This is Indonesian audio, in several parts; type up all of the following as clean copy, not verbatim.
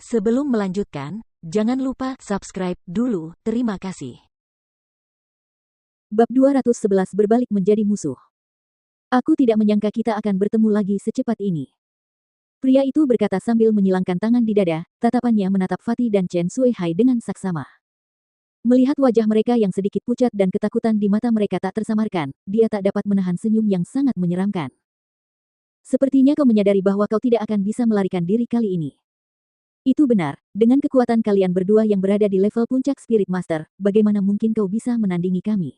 Sebelum melanjutkan, jangan lupa subscribe dulu, terima kasih. Bab 211 berbalik menjadi musuh. Aku tidak menyangka kita akan bertemu lagi secepat ini. Pria itu berkata sambil menyilangkan tangan di dada, tatapannya menatap Fatih dan Chen Suihai dengan saksama. Melihat wajah mereka yang sedikit pucat dan ketakutan di mata mereka tak tersamarkan, dia tak dapat menahan senyum yang sangat menyeramkan. Sepertinya kau menyadari bahwa kau tidak akan bisa melarikan diri kali ini. Itu benar, dengan kekuatan kalian berdua yang berada di level puncak Spirit Master, bagaimana mungkin kau bisa menandingi kami?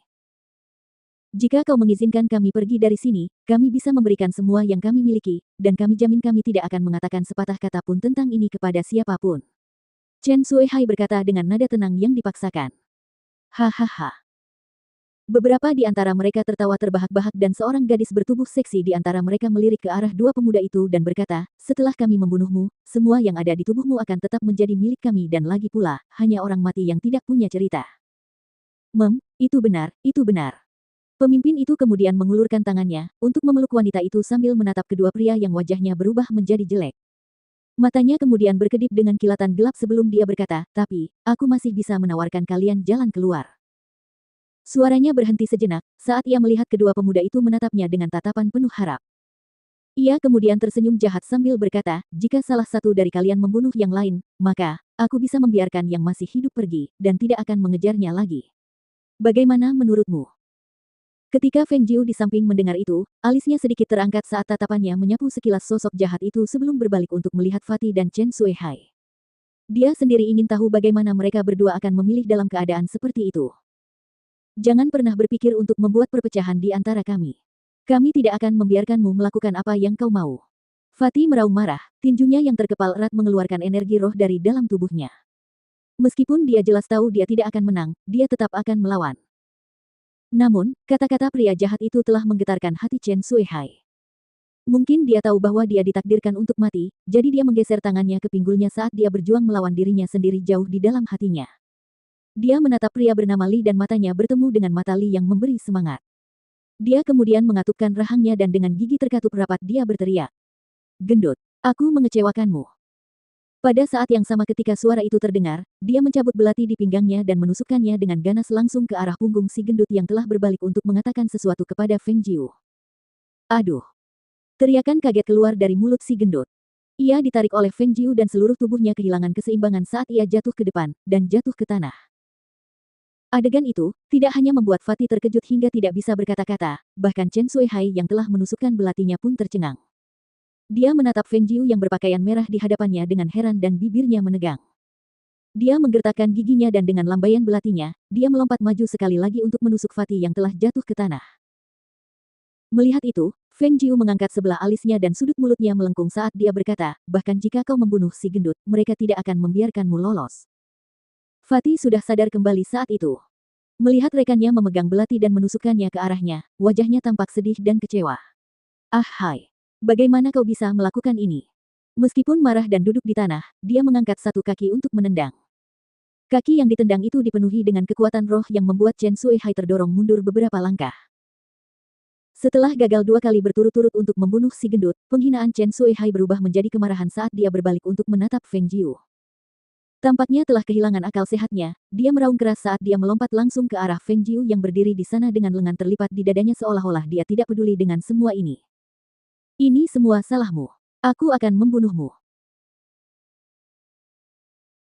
Jika kau mengizinkan kami pergi dari sini, kami bisa memberikan semua yang kami miliki, dan kami jamin kami tidak akan mengatakan sepatah kata pun tentang ini kepada siapapun. Chen Suihai berkata dengan nada tenang yang dipaksakan. Hahaha. Beberapa di antara mereka tertawa terbahak-bahak dan seorang gadis bertubuh seksi di antara mereka melirik ke arah dua pemuda itu dan berkata, setelah kami membunuhmu, semua yang ada di tubuhmu akan tetap menjadi milik kami dan lagi pula, hanya orang mati yang tidak punya cerita. Itu benar, itu benar. Pemimpin itu kemudian mengulurkan tangannya, untuk memeluk wanita itu sambil menatap kedua pria yang wajahnya berubah menjadi jelek. Matanya kemudian berkedip dengan kilatan gelap sebelum dia berkata, tapi, aku masih bisa menawarkan kalian jalan keluar. Suaranya berhenti sejenak, saat ia melihat kedua pemuda itu menatapnya dengan tatapan penuh harap. Ia kemudian tersenyum jahat sambil berkata, jika salah satu dari kalian membunuh yang lain, maka, aku bisa membiarkan yang masih hidup pergi, dan tidak akan mengejarnya lagi. Bagaimana menurutmu? Ketika Feng Jiu di samping mendengar itu, alisnya sedikit terangkat saat tatapannya menyapu sekilas sosok jahat itu sebelum berbalik untuk melihat Fatih dan Chen Suihai. Dia sendiri ingin tahu bagaimana mereka berdua akan memilih dalam keadaan seperti itu. Jangan pernah berpikir untuk membuat perpecahan di antara kami. Kami tidak akan membiarkanmu melakukan apa yang kau mau. Fatih meraung marah, tinjunya yang terkepal erat mengeluarkan energi roh dari dalam tubuhnya. Meskipun dia jelas tahu dia tidak akan menang, dia tetap akan melawan. Namun, kata-kata pria jahat itu telah menggetarkan hati Chen Suihai. Mungkin dia tahu bahwa dia ditakdirkan untuk mati, jadi dia menggeser tangannya ke pinggulnya saat dia berjuang melawan dirinya sendiri jauh di dalam hatinya. Dia menatap pria bernama Li dan matanya bertemu dengan mata Li yang memberi semangat. Dia kemudian mengatupkan rahangnya dan dengan gigi terkatup rapat dia berteriak. Gendut, aku mengecewakanmu. Pada saat yang sama ketika suara itu terdengar, dia mencabut belati di pinggangnya dan menusukkannya dengan ganas langsung ke arah punggung si gendut yang telah berbalik untuk mengatakan sesuatu kepada Feng Jiu. Aduh! Teriakan kaget keluar dari mulut si gendut. Ia ditarik oleh Feng Jiu dan seluruh tubuhnya kehilangan keseimbangan saat ia jatuh ke depan, dan jatuh ke tanah. Adegan itu, tidak hanya membuat Fatih terkejut hingga tidak bisa berkata-kata, bahkan Chen Suihai yang telah menusukkan belatinya pun tercengang. Dia menatap Feng Jiu yang berpakaian merah di hadapannya dengan heran dan bibirnya menegang. Dia menggertakkan giginya dan dengan lambaian belatinya, dia melompat maju sekali lagi untuk menusuk Fatih yang telah jatuh ke tanah. Melihat itu, Feng Jiu mengangkat sebelah alisnya dan sudut mulutnya melengkung saat dia berkata, bahkan jika kau membunuh si gendut, mereka tidak akan membiarkanmu lolos. Fatih sudah sadar kembali saat itu. Melihat rekannya memegang belati dan menusukkannya ke arahnya, wajahnya tampak sedih dan kecewa. Ah hai, bagaimana kau bisa melakukan ini? Meskipun marah dan duduk di tanah, dia mengangkat satu kaki untuk menendang. Kaki yang ditendang itu dipenuhi dengan kekuatan roh yang membuat Chen Suihai terdorong mundur beberapa langkah. Setelah gagal 2 kali berturut-turut untuk membunuh si gendut, penghinaan Chen Suihai berubah menjadi kemarahan saat dia berbalik untuk menatap Feng Jiu. Tampaknya telah kehilangan akal sehatnya, dia meraung keras saat dia melompat langsung ke arah Feng Jiu yang berdiri di sana dengan lengan terlipat di dadanya seolah-olah dia tidak peduli dengan semua ini. Ini semua salahmu. Aku akan membunuhmu.